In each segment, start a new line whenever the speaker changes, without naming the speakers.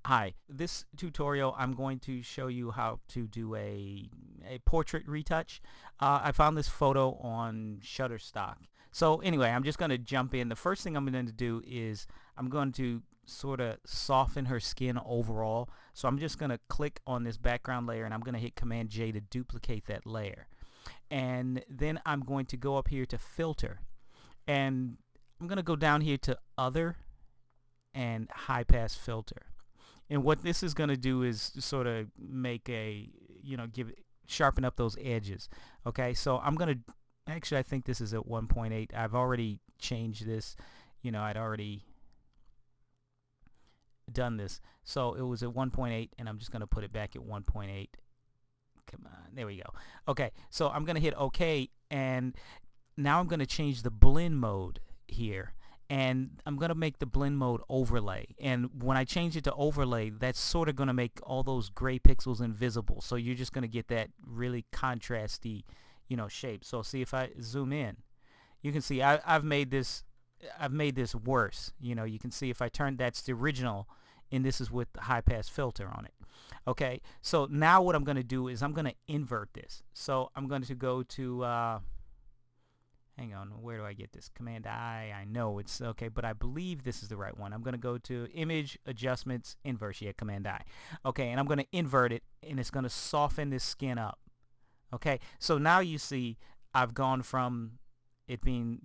Hi, this tutorial I'm going to show you how to do a portrait retouch. I found this photo on Shutterstock. So anyway, I'm just going to jump in. The first thing I'm going to do is I'm going to sort of soften her skin overall. So I'm just going to click on this background layer and I'm going to hit Command J to duplicate that layer. And then I'm going to go up here to filter and I'm going to go down here to other and high pass filter. And what this is going to do is sort of make a, sharpen up those edges. Okay, so I'm going to, actually I think this is at 1.8. I've already changed this. I'd already done this. So it was at 1.8 and I'm just going to put it back at 1.8. Come on, there we go. Okay, so I'm going to hit OK, and now I'm going to change the blend mode here, and I'm going to make the blend mode overlay. And when I change it to overlay, that's sort of going to make all those gray pixels invisible, so you're just going to get that really contrasty shape. So see, if I zoom in, you can see I've made this worse. You can see if I turn, that's the original, and this is with the high pass filter on it. Okay, so now what I'm going to do is I'm going to invert this. So I'm going to go to hang on, where do I get this? Command I know it's okay, but I believe this is the right one. I'm going to go to Image, Adjustments, Inverse. Yeah, Command I. Okay, and I'm going to invert it, and it's going to soften this skin up. Okay, so now you see I've gone from it being,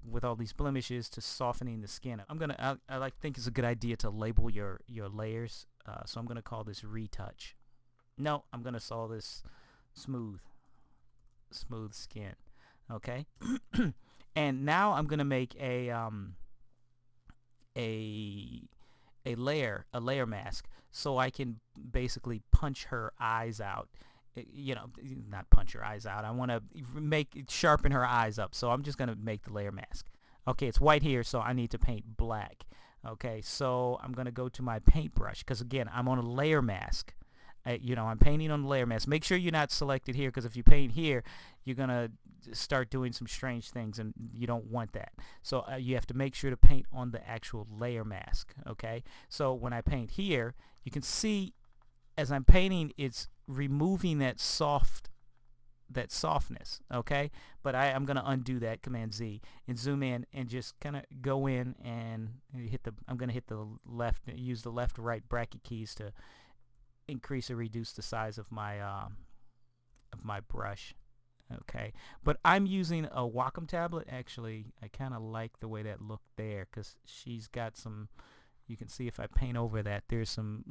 with all these blemishes, to softening the skin up. I think it's a good idea to label your layers. So I'm going to call this Retouch. No, I'm going to call this Smooth Skin. Okay, and now I'm gonna make a layer mask, so I can basically punch her eyes out. Not punch her eyes out. I want to sharpen her eyes up. So I'm just gonna make the layer mask. Okay, it's white here, so I need to paint black. Okay, so I'm gonna go to my paintbrush, because again, I'm on a layer mask. I'm painting on the layer mask. Make sure you're not selected here, because if you paint here, you're gonna start doing some strange things, and you don't want that. So you have to make sure to paint on the actual layer mask. Okay, so when I paint here, you can see as I'm painting, it's removing that softness. Okay, but I'm gonna undo that, Command Z, and zoom in and just kind of go in and I'm gonna hit the left, use the left or right bracket keys to increase or reduce the size of my brush. Okay, but I'm using a Wacom tablet. Actually, I kind of like the way that looked there, because she's got some, you can see if I paint over that, there's some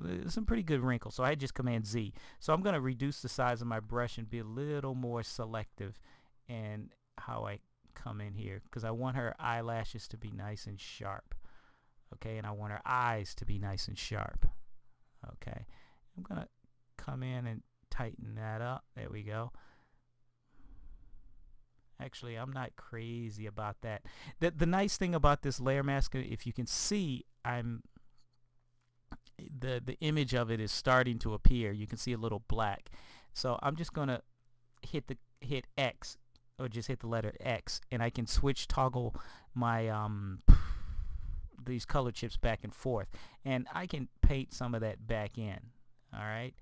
pretty good wrinkles. So I just Command Z. So I'm going to reduce the size of my brush and be a little more selective in how I come in here, because I want her eyelashes to be nice and sharp. Okay, and I want her eyes to be nice and sharp. Okay, I'm going to come in and tighten that up. There we go. Actually, I'm not crazy about that. The nice thing about this layer mask, if you can see, the image of it is starting to appear. You can see a little black. So I'm just going to hit X, or just hit the letter X, and I can toggle my these color chips back and forth, and I can paint some of that back in. All right.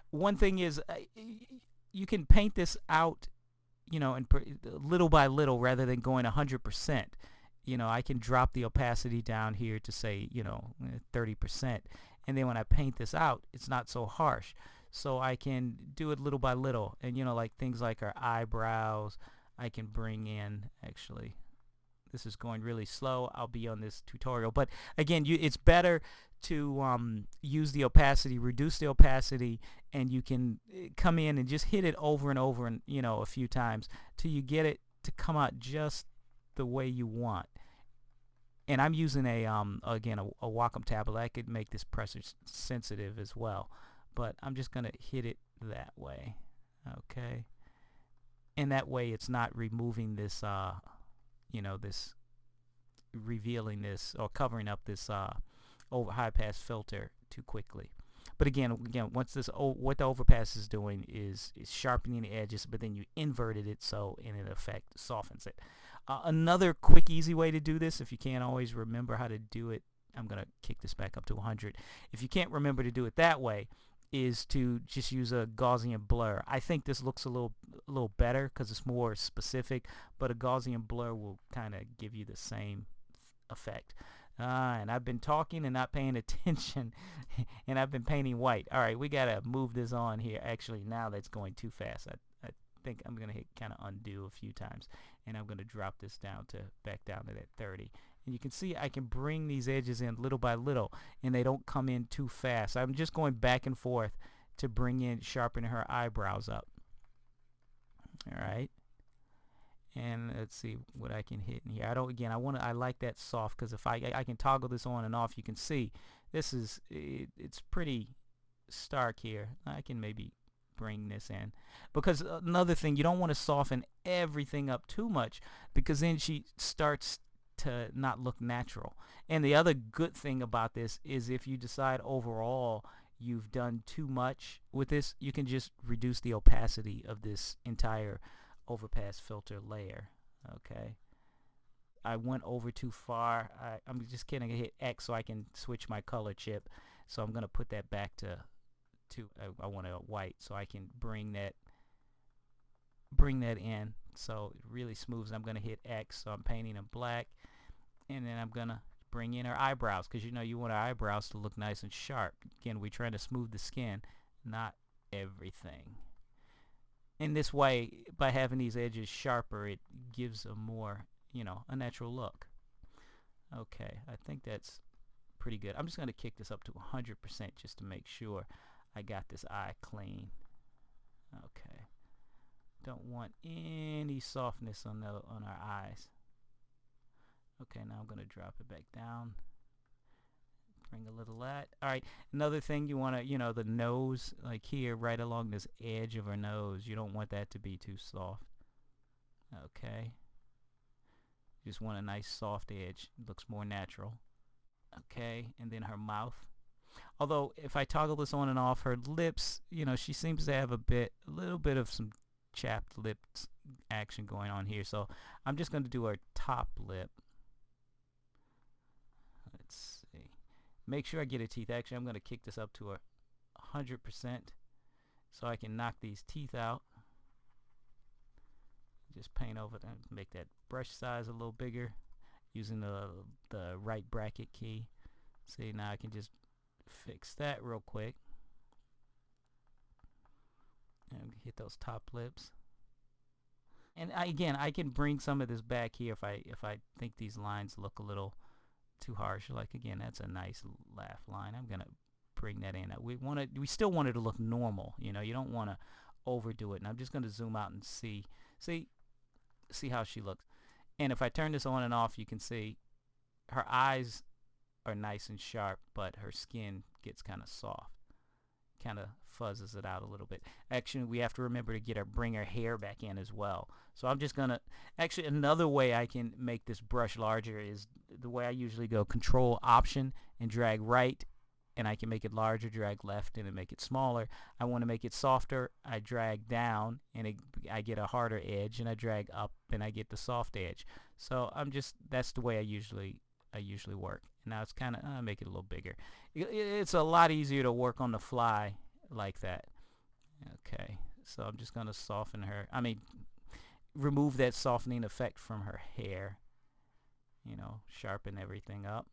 One thing is, you can paint this out, and little by little, rather than going 100%. I can drop the opacity down here to say 30%, and then when I paint this out, it's not so harsh. So I can do it little by little, and like things like our eyebrows, I can bring in. Actually, this is going really slow. I'll be on this tutorial, but again, it's better to use the opacity, reduce the opacity, and you can come in and just hit it over and over, and a few times till you get it to come out just the way you want. And I'm using again a Wacom tablet. I could make this pressure sensitive as well, but I'm just gonna hit it that way. Okay, and that way it's not removing this this, revealing this, or covering up this over high pass filter too quickly. But again, once what the overpass is doing is sharpening the edges, but then you inverted it, so in effect softens it. Another quick, easy way to do this, if you can't always remember how to do it I'm going to kick this back up to 100. If you can't remember to do it that way, is to just use a Gaussian blur. I think this looks a little better because it's more specific, but a Gaussian blur will kind of give you the same effect. And I've been talking and not paying attention, and I've been painting white. All right, we got to move this on here. Actually, now that's going too fast. I think I'm going to hit kind of undo a few times, and I'm going to drop this down to back down to that 30. And you can see I can bring these edges in little by little, and they don't come in too fast. I'm just going back and forth to bring in, sharpen her eyebrows up. All right. And let's see what I can hit in here. I like that soft, because if I can toggle this on and off, you can see this is it's pretty stark here. I can maybe bring this in, because another thing, you don't want to soften everything up too much, because then she starts to not look natural. And the other good thing about this is if you decide overall you've done too much with this, you can just reduce the opacity of this entire overpass filter layer. Okay, I went over too far. I'm just kidding. I hit X so I can switch my color chip. So I'm gonna put that back to I want a white, so I can bring that in so it really smooths. I'm gonna hit X, so I'm painting in black, and then I'm gonna bring in her eyebrows, because you want her eyebrows to look nice and sharp. Again, we're trying to smooth the skin, not everything. In this way, by having these edges sharper, it gives a more, a natural look. Okay, I think that's pretty good. I'm just going to kick this up to 100% just to make sure I got this eye clean. Okay, don't want any softness on our eyes. Okay, now I'm going to drop it back down. Bring a little of that. All right, another thing you want to, the nose, like here, right along this edge of her nose, you don't want that to be too soft. Okay. You just want a nice soft edge. It looks more natural. Okay, and then her mouth. Although, if I toggle this on and off, her lips, she seems to have a little bit of some chapped lips action going on here. So I'm just going to do her top lip. Let's see. Make sure I get her teeth. Actually, I'm going to kick this up to 100% so I can knock these teeth out. Just paint over them, make that brush size a little bigger using the right bracket key. See, now I can just fix that real quick and hit those top lips. And again, I can bring some of this back here if I think these lines look a little too harsh. Like, again, that's a nice laugh line. I'm gonna bring that in. We still want it to look normal. You don't want to overdo it. And I'm just gonna zoom out and see how she looks. And if I turn this on and off, you can see her eyes are nice and sharp, but her skin gets kind of soft, kind of fuzzes it out a little bit. Actually, we have to remember to bring her hair back in as well. So I'm just gonna, actually, another way I can make this brush larger is the way I usually go: Control Option and drag right, and I can make it larger, drag left, and then make it smaller. I want to make it softer. I drag down, and I get a harder edge, and I drag up, and I get the soft edge. So that's the way I usually work. Now it's kind of make it a little bigger. It's a lot easier to work on the fly like that. Okay, so I'm just gonna soften her. Remove that softening effect from her hair. Sharpen everything up.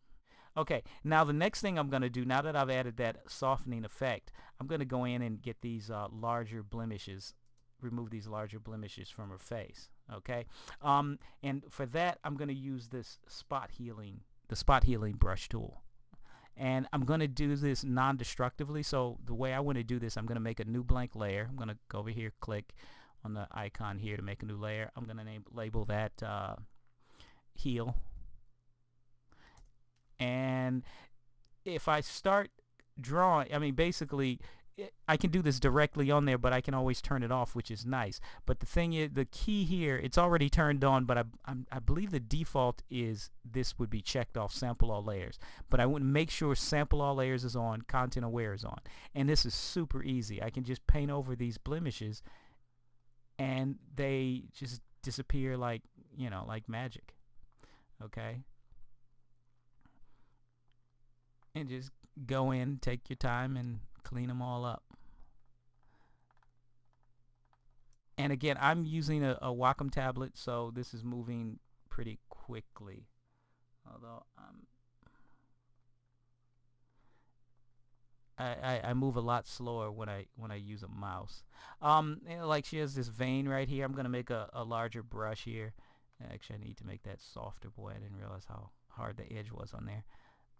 Okay, now the next thing I'm going to do, now that I've added that softening effect, I'm going to go in and get these larger blemishes, remove these larger blemishes from her face. Okay, and for that, I'm going to use the spot healing brush tool. And I'm going to do this non-destructively. So the way I want to do this, I'm going to make a new blank layer. I'm going to go over here, click on the icon here to make a new layer. I'm going to label that heal. And if I start drawing, basically, I can do this directly on there, but I can always turn it off, which is nice. But the thing is, the key here, it's already turned on, but I believe the default is this would be checked off, sample all layers. But I want to make sure sample all layers is on, content aware is on. And this is super easy. I can just paint over these blemishes, and they just disappear like magic. Okay. and just go in, take your time, and clean them all up. And again, I'm using a Wacom tablet, so this is moving pretty quickly. Although I move a lot slower when I use a mouse. Like she has this vein right here. I'm gonna make a larger brush here. Actually, I need to make that softer. Boy, I didn't realize how hard the edge was on there.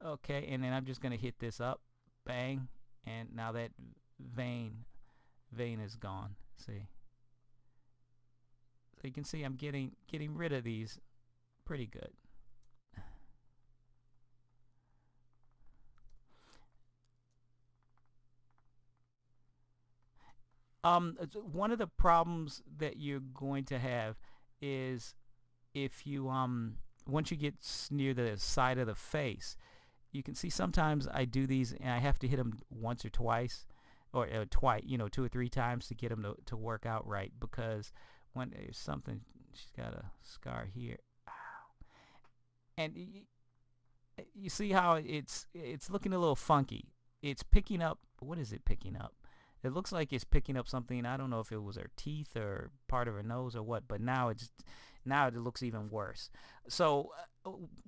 Okay, and then I'm just gonna hit this up, bang, and now that vein is gone. See, so you can see I'm getting rid of these pretty good. One of the problems that you're going to have is if you once you get near the side of the face, you can see sometimes I do these and I have to hit them once or twice, or twice, 2 or 3 times to get them to work out right, because when there's something, she's got a scar here, and you see how it's looking a little funky. It's picking up. What is it picking up? It looks like it's picking up something. I don't know if it was her teeth or part of her nose or what, but now it looks even worse. So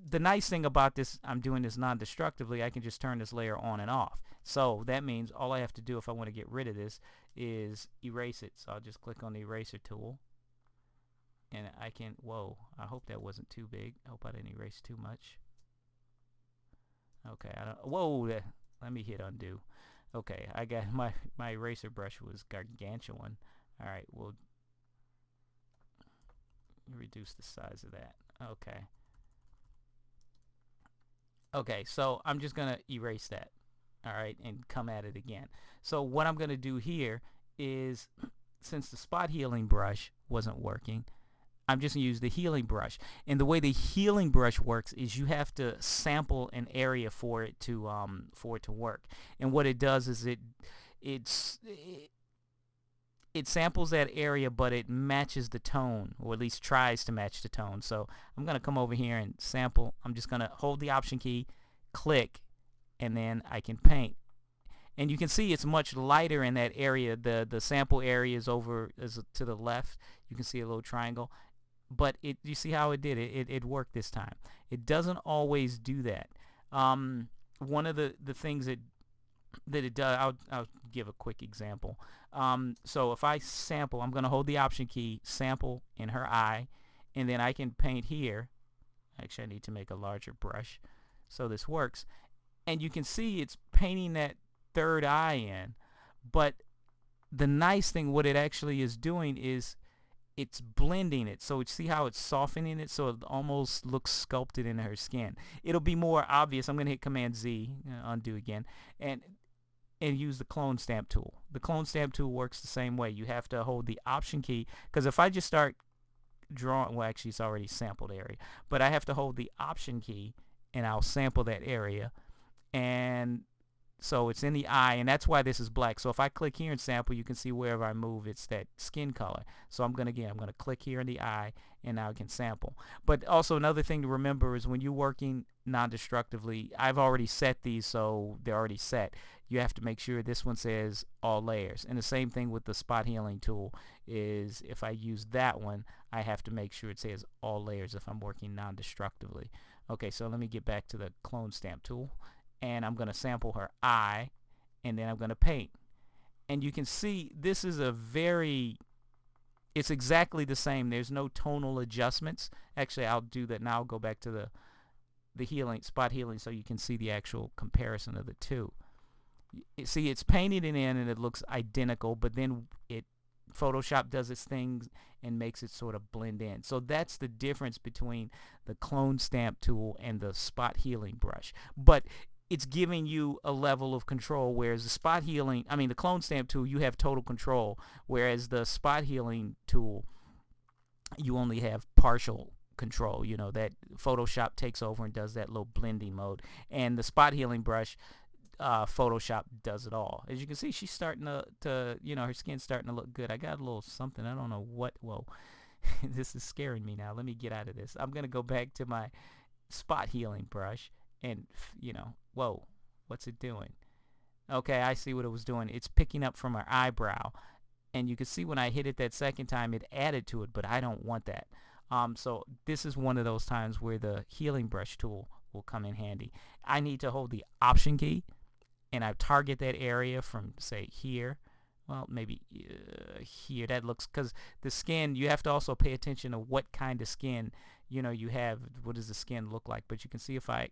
the nice thing about this, I'm doing this non-destructively. I can just turn this layer on and off. So that means all I have to do if I want to get rid of this is erase it. So I'll just click on the eraser tool, and I can. Whoa! I hope that wasn't too big. I hope I didn't erase too much. Okay, I don't. Whoa! Let me hit undo. Okay, I got my eraser brush was gargantuan. All right, we'll reduce the size of that. Okay. Okay, so I'm just gonna erase that. All right, and come at it again. So what I'm gonna do here is, since the spot healing brush wasn't working, I'm just going to use the healing brush. And the way the healing brush works is you have to sample an area for it to work. And what it does is it samples that area, but it matches the tone, or at least tries to match the tone. So I'm going to come over here and sample. I'm just going to hold the Option key, click, and then I can paint. And you can see it's much lighter in that area. The sample area is to the left. You can see a little triangle. But you see how it did it. It worked this time. It doesn't always do that. One of the things that it does, I'll give a quick example. So if I sample, I'm going to hold the Option key, sample in her eye, and then I can paint here. Actually, I need to make a larger brush so this works. And you can see it's painting that third eye in. But the nice thing, what it actually is doing is it's blending it. So see how it's softening it, so it almost looks sculpted into her skin. It'll be more obvious. I'm going to hit Command Z, undo again, and use the clone stamp tool. The clone stamp tool works the same way. You have to hold the Option key, because if I just start drawing, well, actually it's already sampled area, but I have to hold the Option key and I'll sample that area, and so it's in the eye, and that's why this is black. So if I click here and sample, you can see wherever I move, it's that skin color. So I'm going to click here in the eye, and now I can sample. But also another thing to remember is when you're working non-destructively, I've already set these, so they're already set. You have to make sure this one says all layers. And the same thing with the spot healing tool is if I use that one, I have to make sure it says all layers if I'm working non-destructively. Okay, so let me get back to the clone stamp tool. And I'm going to sample her eye, and then I'm going to paint. And you can see this is it's exactly the same. There's no tonal adjustments. Actually, I'll do that now. I'll go back to the healing, spot healing, so you can see the actual comparison of the two. You see, it's painted it in, and it looks identical, but then Photoshop does its thing and makes it sort of blend in. So that's the difference between the clone stamp tool and the spot healing brush. But it's giving you a level of control, whereas the clone stamp tool, you have total control, whereas the spot healing tool, you only have partial control. That Photoshop takes over and does that little blending mode, and the spot healing brush, Photoshop does it all. As you can see, she's starting to her skin's starting to look good. I got a little something, I don't know what. Whoa. This is scaring me now. Let me get out of this. I'm gonna go back to my spot healing brush, and whoa, What's it doing? Okay, I see what it was doing. It's picking up from her eyebrow. And you can see when I hit it that second time, it added to it, but I don't want that. So this is one of those times where the healing brush tool will come in handy. I need to hold the Option key, and I target that area from, say, here. Well, maybe here. That looks, because the skin, you have to also pay attention to what kind of skin, you have. What does the skin look like? But you can see if I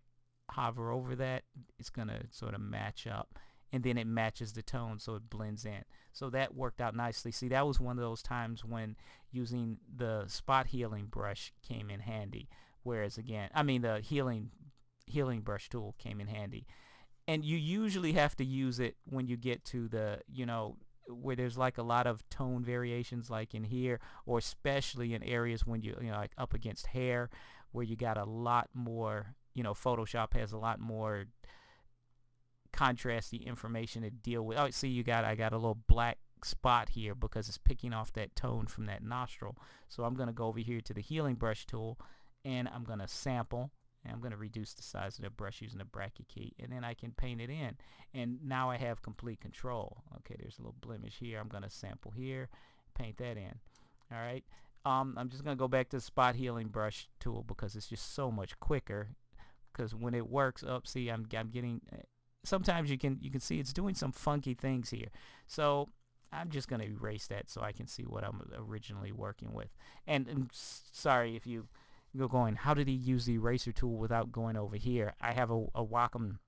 hover over that, it's going to sort of match up. And then it matches the tone, so it blends in. So that worked out nicely. See, that was one of those times when using the spot healing brush came in handy. Whereas again, I mean the healing brush tool came in handy. And you usually have to use it when you get to the, where there's like a lot of tone variations, like in here, or especially in areas when like up against hair, where you got a lot more, Photoshop has a lot more contrasty information to deal with. Oh, see, I got a little black spot here because it's picking off that tone from that nostril. So I'm going to go over here to the healing brush tool, and I'm going to sample, and I'm going to reduce the size of the brush using the bracket key, and then I can paint it in, and now I have complete control. Okay, there's a little blemish here. I'm going to sample here, paint that in. All right, I'm just going to go back to the spot healing brush tool because it's just so much quicker, because when it works up, see, I'm getting, sometimes you can see it's doing some funky things here. So I'm just going to erase that so I can see what I'm originally working with. And sorry if you're going, how did he use the eraser tool without going over here? I have a Wacom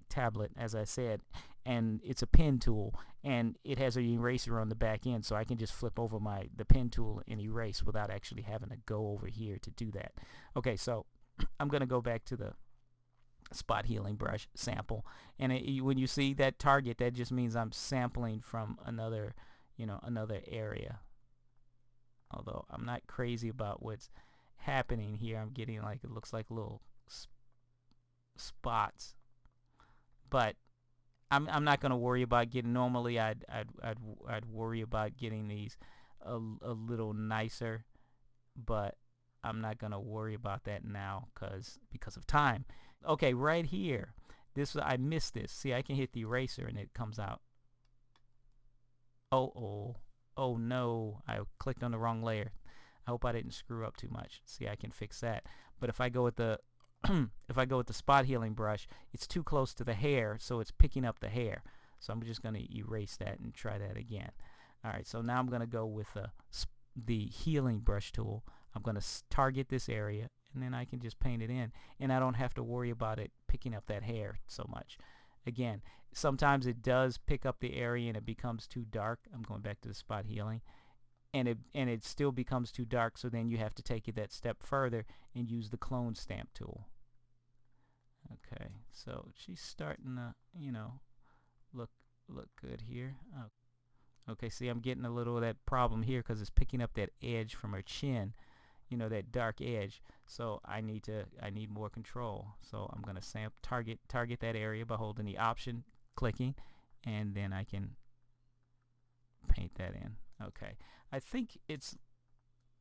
tablet, as I said, and it's a pen tool, and it has an eraser on the back end, so I can just flip over the pen tool and erase without actually having to go over here to do that. Okay, so I'm going to go back to the spot healing brush sample, and when you see that target, that just means I'm sampling from another area. Although I'm not crazy about what's happening here. I'm getting, like, it looks like little spots, but I'm not going to worry about getting, normally I'd worry about getting these a little nicer, but I'm not going to worry about that now because of time. Okay, right here, I missed this. See, I can hit the eraser and it comes out. Oh no, I clicked on the wrong layer. I hope I didn't screw up too much. See, I can fix that. But if I go with the if I go with the spot healing brush, it's too close to the hair, so it's picking up the hair. So I'm just going to erase that and try that again. All right, so now I'm going to go with the healing brush tool. I'm going to target this area, and then I can just paint it in, and I don't have to worry about it picking up that hair so much. Again, sometimes it does pick up the area and it becomes too dark. I'm going back to the spot healing, and it still becomes too dark, so then you have to take it that step further and use the clone stamp tool. Okay, so she's starting to, look good here. Okay, see, I'm getting a little of that problem here because it's picking up that edge from her chin, that dark edge. So I need more control. So I'm gonna target that area by holding the Option, clicking, and then I can paint that in. Okay, I think it's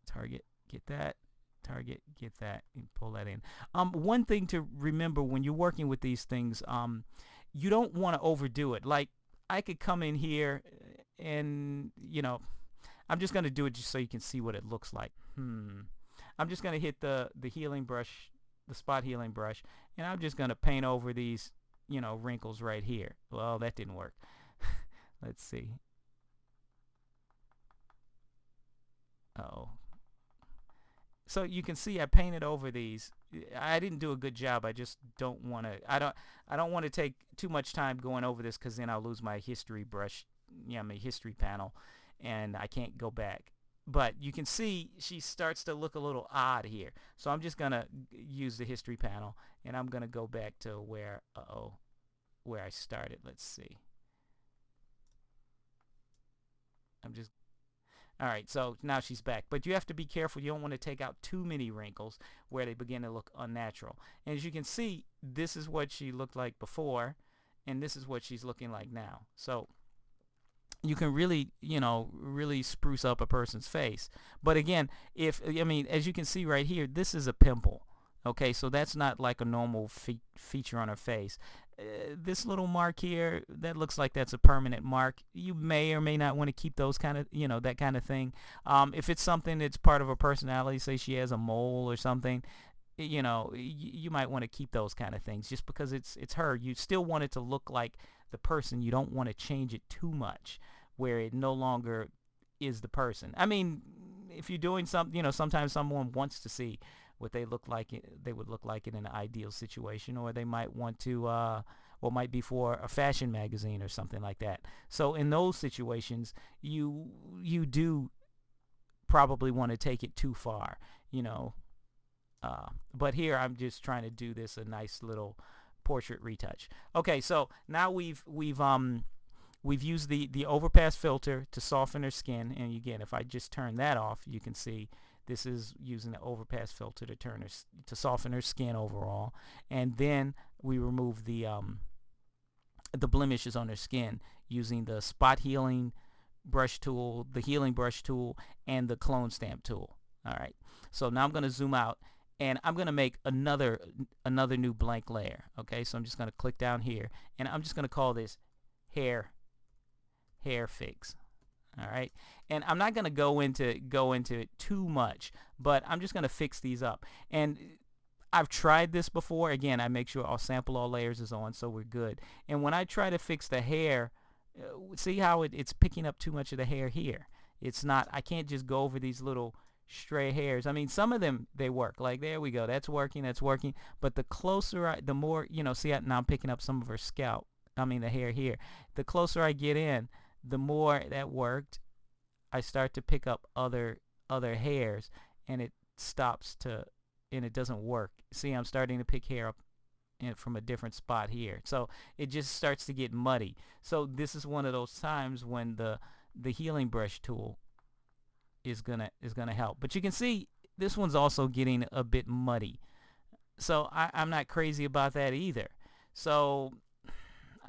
target, get that, target, get that, and pull that in. One thing to remember when you're working with these things, you don't want to overdo it. Like, I could come in here and, I'm just going to do it just so you can see what it looks like. I'm just going to hit the healing brush, the spot healing brush, and I'm just going to paint over these, wrinkles right here. Well, that didn't work. Let's see. Uh-oh. So you can see I painted over these. I didn't do a good job. I just don't want to. I don't want to take too much time going over this, because then I'll lose my history brush, my history panel, and I can't go back. But you can see she starts to look a little odd here. So I'm just gonna use the history panel, and I'm gonna go back to where I started. Let's see. All right, so now she's back. But you have to be careful. You don't want to take out too many wrinkles where they begin to look unnatural. And as you can see, this is what she looked like before, and this is what she's looking like now. So you can really, really spruce up a person's face. But again, as you can see right here, this is a pimple. Okay, so that's not like a normal feature on her face. this little mark here, that looks like that's a permanent mark. You may or may not want to keep those kind of, that kind of thing. If it's something that's part of her personality, say she has a mole or something, you might want to keep those kind of things just because it's her. You still want it to look like the person. You don't want to change it too much where it no longer is the person. I mean, if you're doing something, sometimes someone wants to see what they look like. They would look like in an ideal situation, or they might want to, or might be for a fashion magazine or something like that. So in those situations, you do probably want to take it too far, you know. But here I'm just trying to do this a nice little portrait retouch. Okay, so now we've used the overpass filter to soften her skin, and again, if I just turn that off, you can see this is using the overpass filter to soften her skin overall, and then we remove the blemishes on her skin using the spot healing brush tool, the healing brush tool, and the clone stamp tool. All right, so now I'm going to zoom out, and I'm going to make another new blank layer. Okay, so I'm just going to click down here, and I'm just going to call this hair fix. All right, and I'm not going to go into it too much, but I'm just going to fix these up. And I've tried this before. Again, I make sure I'll sample all layers is on, so we're good. And when I try to fix the hair, see how it's picking up too much of the hair here. It's not, I can't just go over these little stray hairs. I mean, some of them, they work. Like, there we go. That's working. But the closer the more, see, now I'm picking up some of her scalp. I mean, the hair here. The closer I get in, the more that worked. I start to pick up other hairs, and it stops and it doesn't work. See, I'm starting to pick hair up from a different spot here, so it just starts to get muddy. So this is one of those times when the healing brush tool is gonna help. But you can see this one's also getting a bit muddy, so I'm not crazy about that either. So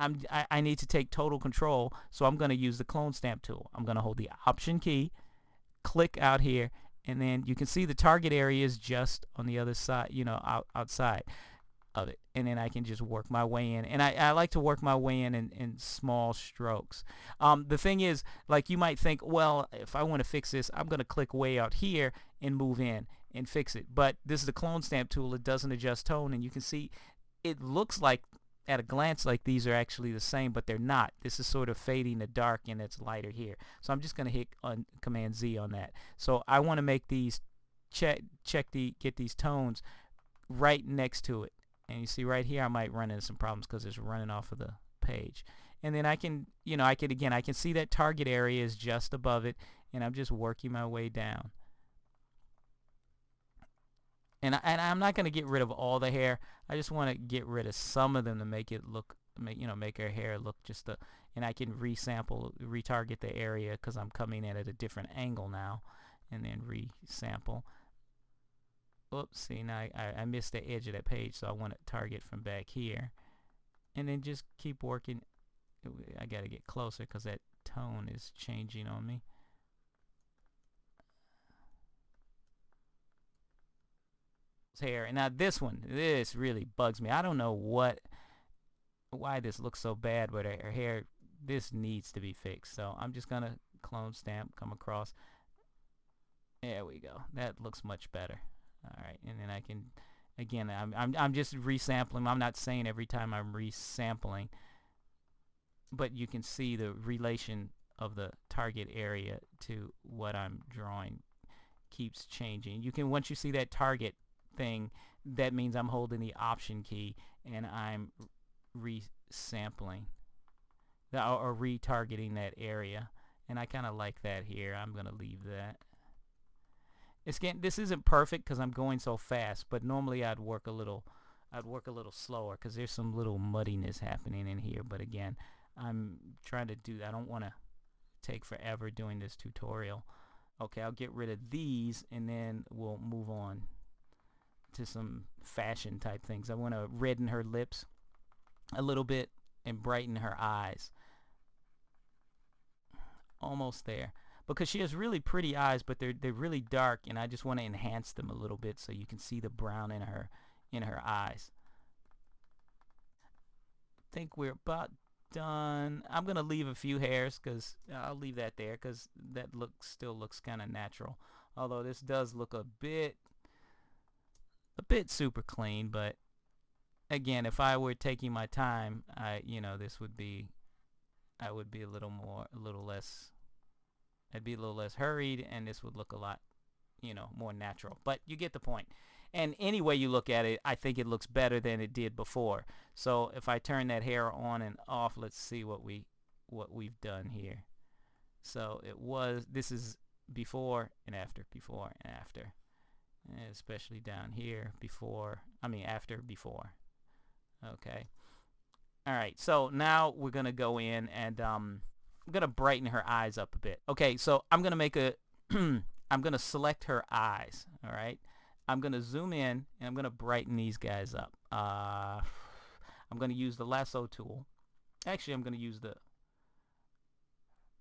I need to take total control, so I'm going to use the clone stamp tool. I'm going to hold the option key, click out here, and then you can see the target area is just on the other side, outside of it. And then I can just work my way in. And I like to work my way in small strokes. The thing is, like, you might think, well, if I want to fix this, I'm going to click way out here and move in and fix it. But this is the clone stamp tool. It doesn't adjust tone, and you can see it looks like at a glance like these are actually the same, but they're not. This is sort of fading to dark, and it's lighter here. So I'm just going to hit on Command Z on that. So I want to make these get these tones right next to it. And you see right here, I might run into some problems because it's running off of the page. And then I can, I can see that target area is just above it, and I'm just working my way down. And I'm not going to get rid of all the hair. I just want to get rid of some of them to make it look, make her hair look just and I can retarget the area because I'm coming in at a different angle now, and then resample. Oops, see, now I missed the edge of that page, so I want to target from back here. And then just keep working. I got to get closer because that tone is changing on me. Hair. And now this really bugs me. I don't know why this looks so bad, but her hair, this needs to be fixed. So I'm just gonna clone stamp, come across. There we go. That looks much better. All right, and then I can, again, I'm just resampling. I'm not saying every time I'm resampling, but you can see the relation of the target area to what I'm drawing keeps changing. You can, once you see that target thing, that means I'm holding the option key and I'm resampling or retargeting that area, and I kind of like that here. I'm gonna leave that. This isn't perfect because I'm going so fast, but normally I'd work a little slower because there's some little muddiness happening in here. But again, I'm trying to do that. I don't want to take forever doing this tutorial. Okay, I'll get rid of these, and then we'll move on to some fashion type things. I want to redden her lips a little bit and brighten her eyes. Almost there, because she has really pretty eyes, but they're really dark, and I just want to enhance them a little bit so you can see the brown in her eyes. think we're about done. I'm gonna leave a few hairs because I'll leave that there because that still looks kind of natural. Although this does look a bit super clean, but again, if I were taking my time, this would be, I would be a little less. I'd be a little less hurried, and this would look a lot, more natural. But you get the point. And any way you look at it, I think it looks better than it did before. So if I turn that hair on and off, let's see what we've done here. So this is before and after, before and after, and especially down here, after, before. Okay. All right. So now we're gonna go in and I'm gonna brighten her eyes up a bit. Okay. So I'm gonna make a I'm gonna select her eyes. All right. I'm gonna zoom in and I'm gonna brighten these guys up. I'm gonna use the lasso tool. Actually, I'm gonna use the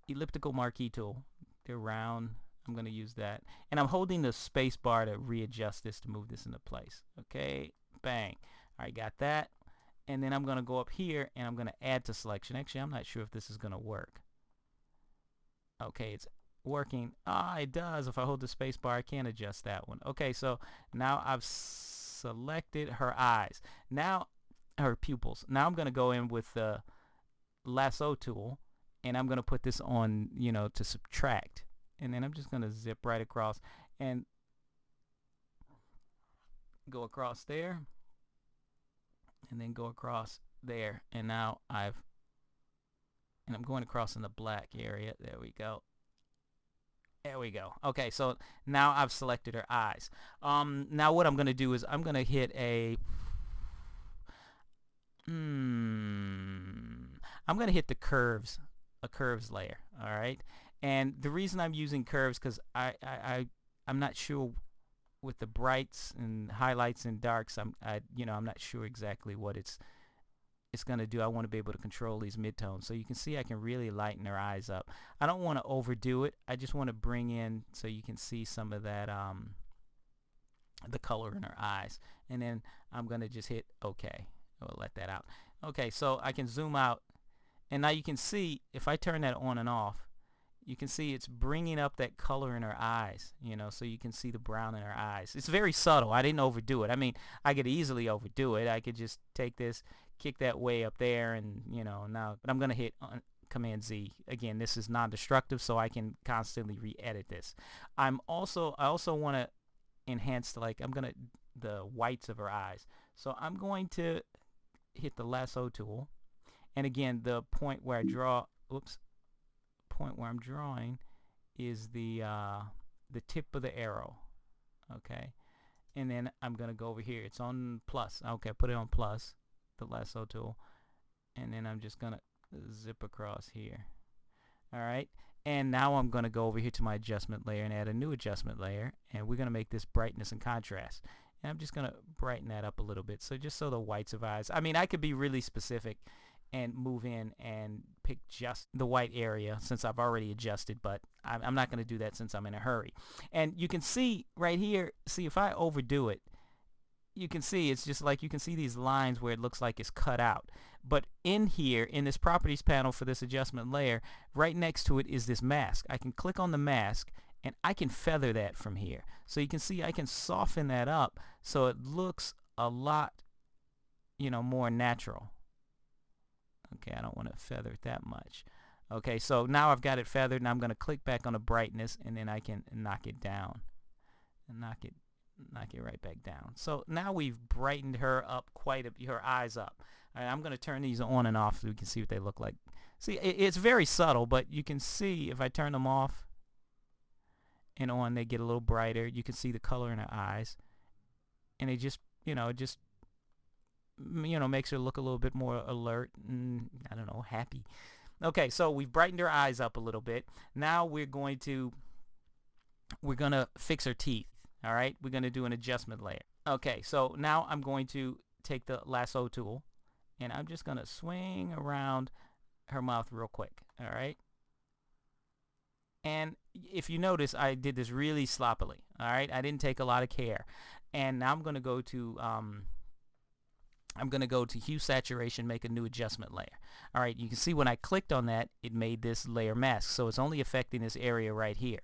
elliptical marquee tool. They're round. I'm gonna use that, and I'm holding the space bar to readjust this to move this into place. Okay, bang. All right, got that. And then I'm gonna go up here and I'm gonna add to selection. Actually, I'm not sure if this is gonna work. Okay, it's working. It does. If I hold the space bar, I can adjust that one. Okay, so now I've selected her eyes. Now her pupils. Now I'm gonna go in with the lasso tool and I'm gonna put this on, to subtract. And then I'm just gonna zip right across and go across there and then go across there. And now I'm going across in the black area. There we go. There we go. Okay, so now I've selected her eyes. Now what I'm going to do is I'm going to hit I'm going to hit the curves, a curves layer, all right? And the reason I'm using curves because I'm not sure with the brights and highlights and darks. I'm not sure exactly what it's going to do. I want to be able to control these midtones. So you can see I can really lighten her eyes up. I don't want to overdo it. I just want to bring in so you can see some of that the color in her eyes. And then I'm going to just hit OK. We'll let that out. Okay, so I can zoom out. And now you can see if I turn that on and off, you can see it's bringing up that color in her eyes, so you can see the brown in her eyes. It's very subtle. I didn't overdo it. I mean, I could easily overdo it. I could just take this, kick that way up there, and, now, but I'm going to hit Command Z. Again, this is non-destructive, so I can constantly re-edit this. I also want to enhance, the whites of her eyes. So I'm going to hit the lasso tool. And again, the point where I draw, point where I'm drawing is the tip of the arrow. Okay, and then I'm gonna go over here. It's on plus. Okay, put it on plus, the lasso tool, and then I'm just gonna zip across here. All right, and now I'm gonna go over here to my adjustment layer and add a new adjustment layer, and we're gonna make this brightness and contrast. And I'm just gonna brighten that up a little bit, so just so the whites of eyes. I mean, I could be really specific and move in and pick just the white area since I've already adjusted, but I'm not going to do that since I'm in a hurry. And you can see right here, if I overdo it, you can see it's just like you can see these lines where it looks like it's cut out. But in here, in this properties panel for this adjustment layer, right next to it is this mask. I can click on the mask and I can feather that from here. So you can see I can soften that up so it looks a lot, more natural. Okay, I don't want to feather it that much. Okay, so now I've got it feathered, and I'm going to click back on the brightness, and then I can knock it down. And knock it right back down. So now we've brightened her up her eyes up. All right, I'm going to turn these on and off so we can see what they look like. See, it's very subtle, but you can see if I turn them off and on, they get a little brighter. You can see the color in her eyes. And it just, makes her look a little bit more alert and, I don't know, happy. Okay, so we've brightened her eyes up a little bit. Now we're going to fix her teeth. All right, we're going to do an adjustment layer. Okay, so now I'm going to take the lasso tool and I'm just going to swing around her mouth real quick. All right, and if you notice, I did this really sloppily. All right, I didn't take a lot of care. And now I'm going to go to I'm going to go to Hue Saturation, make a new adjustment layer. All right, you can see when I clicked on that, it made this layer mask. So it's only affecting this area right here.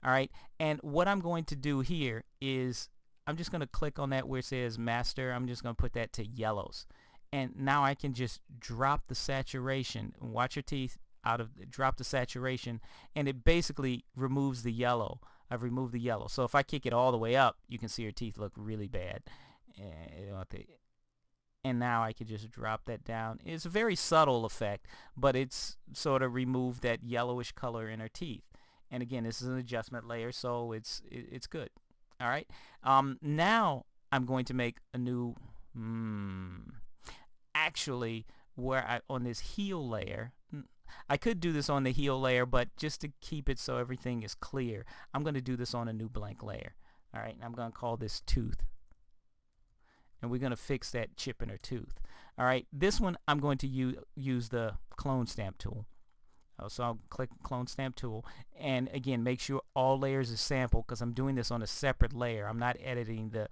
All right, and what I'm going to do here is I'm just going to click on that where it says Master. I'm just going to put that to yellows. And now I can just drop the saturation. Watch your teeth drop the saturation, and it basically removes the yellow. I've removed the yellow. So if I kick it all the way up, you can see your teeth look really bad. And now I can just drop that down. It's a very subtle effect, but it's sort of removed that yellowish color in her teeth. And again, this is an adjustment layer, so it's good. All right. Now I'm going to make a new. Actually, on this heel layer, I could do this on the heel layer, but just to keep it so everything is clear, I'm going to do this on a new blank layer. All right. And I'm going to call this tooth. And we're going to fix that chip in her tooth. All right, this one I'm going to use the clone stamp tool. So I'll click clone stamp tool, and again, make sure all layers is sample, because I'm doing this on a separate layer. I'm not editing the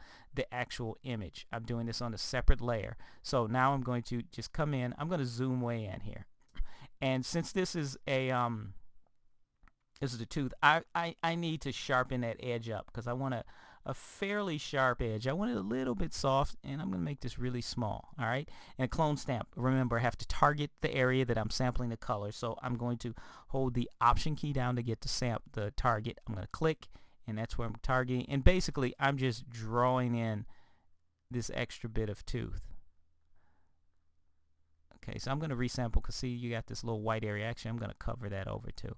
actual image. I'm doing this on a separate layer. So now I'm going to just come in. I'm going to zoom way in here, and since this is a this is the tooth, I need to sharpen that edge up, because I want a fairly sharp edge. I want it a little bit soft, and I'm going to make this really small. All right, and clone stamp. Remember, I have to target the area that I'm sampling the color. So I'm going to hold the Option key down to get the target. I'm going to click, and that's where I'm targeting. And basically, I'm just drawing in this extra bit of tooth. Okay, so I'm going to resample, because see, you got this little white area. Actually, I'm going to cover that over too.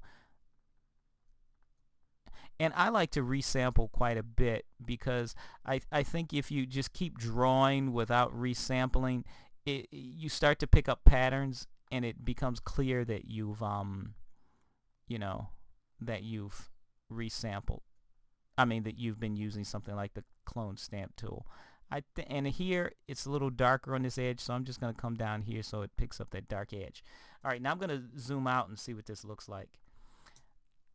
And I like to resample quite a bit, because I think if you just keep drawing without resampling, you start to pick up patterns, and it becomes clear that you've that you've resampled. I mean, that you've been using something like the clone stamp tool. And here it's a little darker on this edge, so I'm just going to come down here so it picks up that dark edge. All right, now I'm going to zoom out and see what this looks like.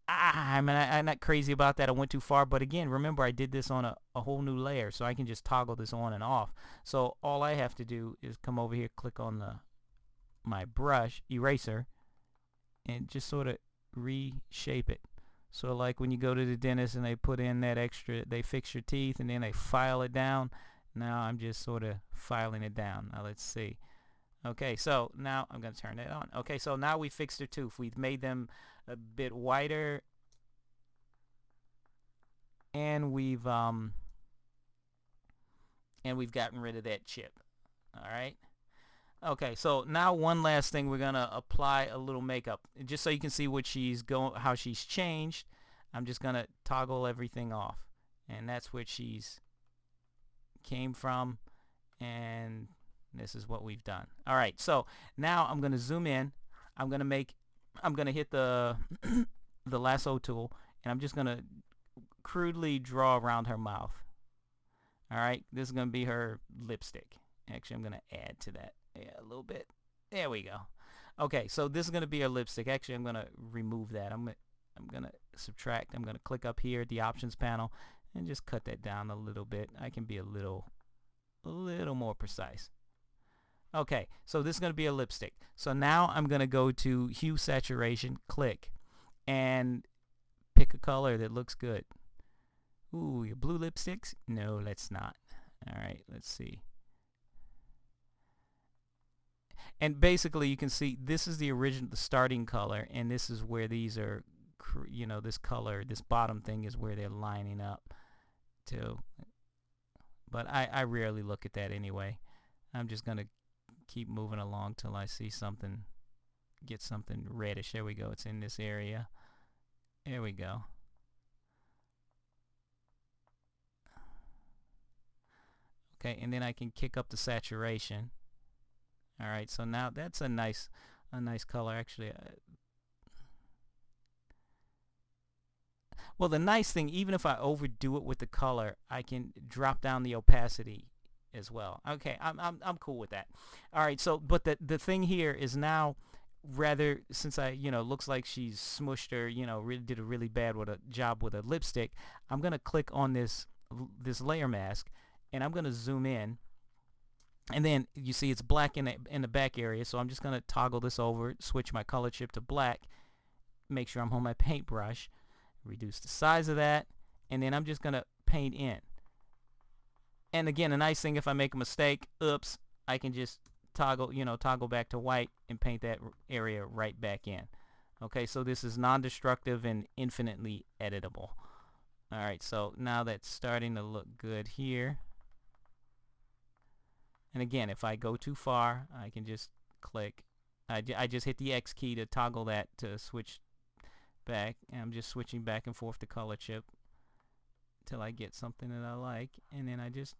I mean, I'm not crazy about that. I went too far, but again, remember, I did this on a whole new layer, so I can just toggle this on and off. So all I have to do is come over here, click on my brush eraser, and just sort of reshape it. So like when you go to the dentist and they put in that extra, they fix your teeth and then they file it down. Now I'm just sort of filing it down. Now let's see. Okay, so now I'm going to turn that on. Okay, so now we fixed their tooth. We've made them a bit whiter, and we've gotten rid of that chip. All right. Okay, so now one last thing, we're gonna apply a little makeup, just so you can see what how she's changed. I'm just gonna toggle everything off, and that's where she's came from, and this is what we've done. All right, so now I'm gonna zoom in. I'm gonna hit the the lasso tool, and I'm just gonna crudely draw around her mouth. All right, this is gonna be her lipstick. Actually, I'm gonna add to that a little bit. There we go. Okay, so this is gonna be her lipstick. Actually, I'm gonna remove that. I'm gonna subtract. I'm gonna click up here at the options panel and just cut that down a little bit. I can be a little more precise. Okay, so this is going to be a lipstick. So now I'm going to go to Hue Saturation, click, and pick a color that looks good. Ooh, your blue lipsticks? No, let's not. All right, let's see. And basically, you can see this is the starting color, and this is where these are, this color, this bottom thing is where they're lining up to. But I rarely look at that anyway. I'm just going to keep moving along till I see something, get something reddish. There we go. It's in this area. There we go. Okay, and then I can kick up the saturation. All right, so now that's a nice color actually. Well, the nice thing, even if I overdo it with the color, I can drop down the opacity as well. Okay, I'm cool with that. All right, so but the thing here is now, rather, since I looks like she's smushed her, did a really bad job with a lipstick, I'm gonna click on this layer mask, and I'm gonna zoom in, And then you see it's black in the back area, so I'm just going to toggle this over, switch my color chip to black, make sure I'm on my paintbrush, reduce the size of that, and then I'm just going to paint in. And again, a nice thing, if I make a mistake, oops, I can just toggle back to white and paint that area right back in. Okay, so this is non-destructive and infinitely editable. Alright, so now that's starting to look good here. And again, if I go too far, I can just click. I just hit the X key to toggle that to switch back. And I'm just switching back and forth the color chip till I get something that I like. And then I just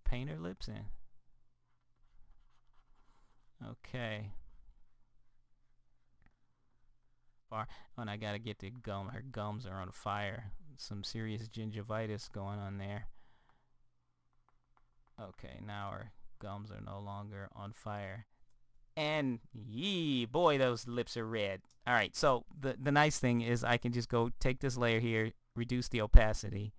paint her lips in. Okay. Far. Oh, and I gotta get the gum. Her gums are on fire. Some serious gingivitis going on there. Okay, now our gums are no longer on fire. And yee, boy, those lips are red. Alright, so the nice thing is I can just go take this layer here, reduce the opacity,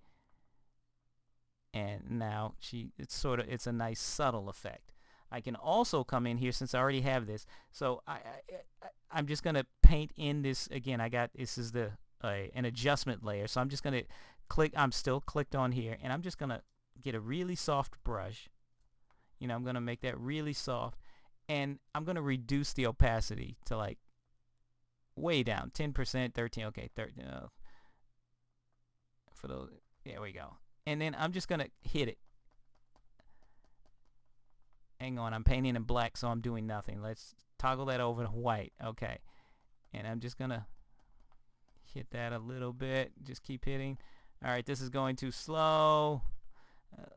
and now it's a nice subtle effect. I can also come in here, since I already have this, so I'm just gonna paint in this again. This is an adjustment layer, so I'm just gonna click. I'm still clicked on here, and I'm just gonna get a really soft brush. I'm gonna make that really soft, and I'm gonna reduce the opacity to like way down, 10%, 13. Okay, 13. For those, there we go. And then I'm just gonna hit it. Hang on, I'm painting in black, so I'm doing nothing. Let's toggle that over to white. Okay, and I'm just gonna hit that a little bit. Just keep hitting. All right, this is going too slow.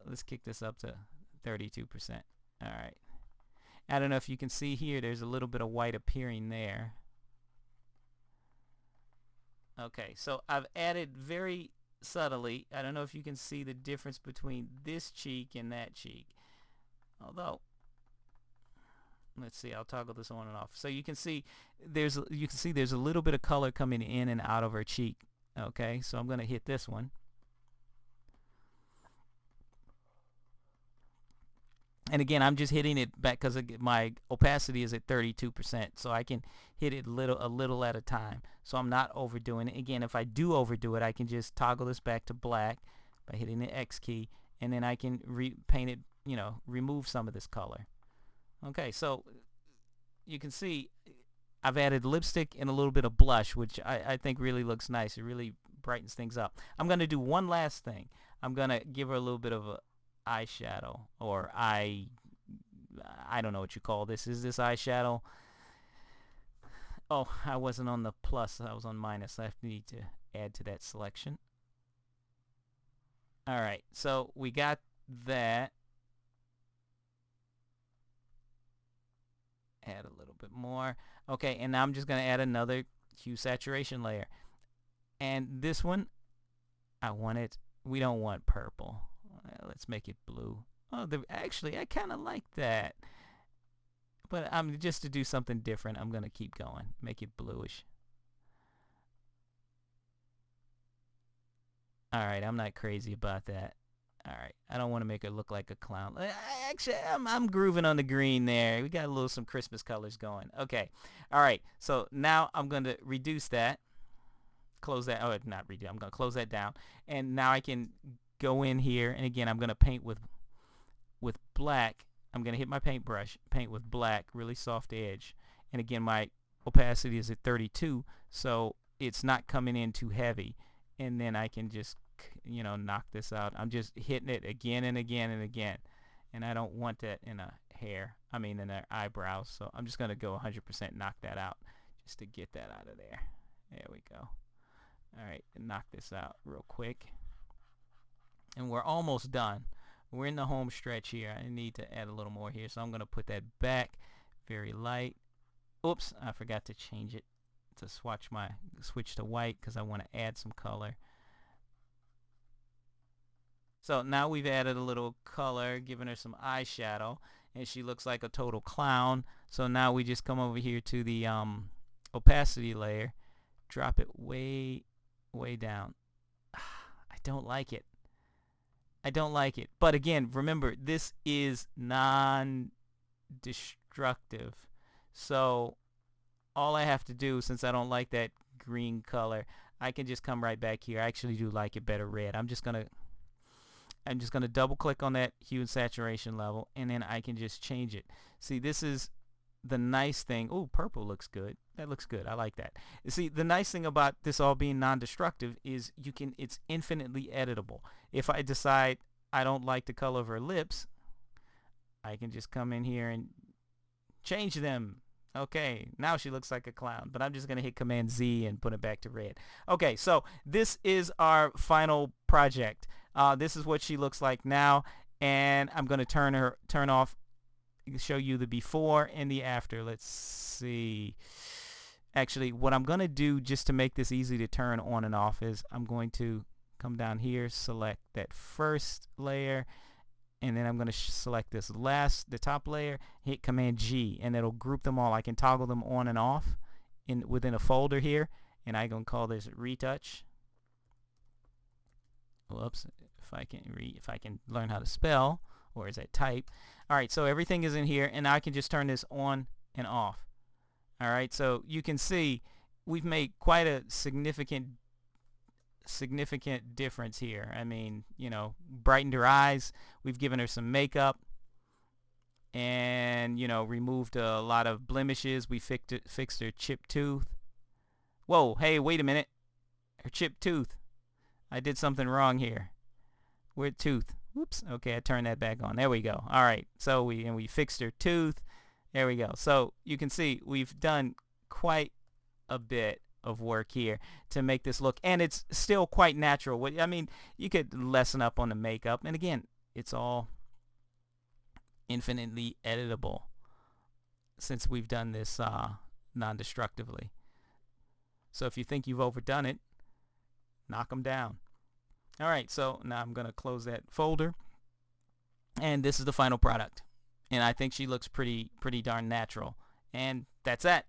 Let's kick this up to 32%. All right. I don't know if you can see here, there's a little bit of white appearing there. Okay, so I've added very subtly. I don't know if you can see the difference between this cheek and that cheek. Although, let's see, I'll toggle this on and off. So you can see there's a little bit of color coming in and out of her cheek. Okay, so I'm going to hit this one. And again, I'm just hitting it back because my opacity is at 32%, so I can hit it a little at a time. So I'm not overdoing it. Again, if I do overdo it, I can just toggle this back to black by hitting the X key, and then I can paint it, remove some of this color. Okay, so you can see I've added lipstick and a little bit of blush, which I think really looks nice. It really brightens things up. I'm going to do one last thing. I'm going to give her a little bit of a eyeshadow, or I don't know what you call this. Is this eyeshadow? Oh, I wasn't on the plus. I was on minus. I need to add to that selection. Alright, so we got that. Add a little bit more. Okay, and now I'm just going to add another hue saturation layer. And this one, we don't want purple. Let's make it blue. Oh, actually, I kind of like that. But just to do something different, I'm going to keep going. Make it bluish. Alright, I'm not crazy about that. Alright, I don't want to make her look like a clown. Actually, I'm grooving on the green there. We got some Christmas colors going. Okay. Alright, so now I'm going to reduce that. Close that. Oh, not redo. I'm going to close that down. And now I can go in here, and again, I'm going to paint with black. I'm going to hit my paintbrush, paint with black, really soft edge. And again, my opacity is at 32, so it's not coming in too heavy. And then I can just, knock this out. I'm just hitting it again and again and again. And I don't want that in in their eyebrows. So I'm just going to go 100% knock that out just to get that out of there. There we go. All right, knock this out real quick. And we're almost done. We're in the home stretch here. I need to add a little more here, so I'm going to put that back very light. Oops, I forgot to change it to switch to white because I want to add some color. So now we've added a little color, giving her some eyeshadow, and she looks like a total clown. So now we just come over here to the opacity layer, drop it way down. I don't like it. I don't like it. But again, remember, this is non-destructive. So all I have to do, since I don't like that green color, I can just come right back here. I actually do like it better red. I'm just gonna double click on that hue and saturation level, and then I can just change it. See, this is the nice thing. Oh, purple looks good. That looks good. I like that. You see, the nice thing about this all being non-destructive is it's infinitely editable. If I decide I don't like the color of her lips, I can just come in here and change them. Okay, now she looks like a clown, but I'm just going to hit Command Z and put it back to red. Okay, so this is our final project. This is what she looks like now, and I'm going to turn off, show you the before and the after. Let's see. Actually, what I'm going to do just to make this easy to turn on and off is I'm going to come down here, select that first layer, and then I'm going to select this the top layer, hit Command G, and it'll group them all. I can toggle them on and off within a folder here, and I'm going to call this Retouch. Whoops, if I can learn how to spell, or is that type? All right, so everything is in here, and I can just turn this on and off. All right, so you can see we've made quite a significant difference here. I mean, you know, brightened her eyes. We've given her some makeup, and you know, removed a lot of blemishes. We fixed her chipped tooth. Whoa, hey, wait a minute. Her chipped tooth. I did something wrong here. Where'd tooth? Whoops. Okay, I turned that back on. There we go. All right. So we fixed her tooth. There we go. So you can see we've done quite a bit of work here to make this look, and it's still quite natural. I mean, you could lessen up on the makeup, and again, it's all infinitely editable since we've done this non-destructively. So if you think you've overdone it, knock them down. All right, so now I'm going to close that folder, and this is the final product, and I think she looks pretty darn natural, and that's that.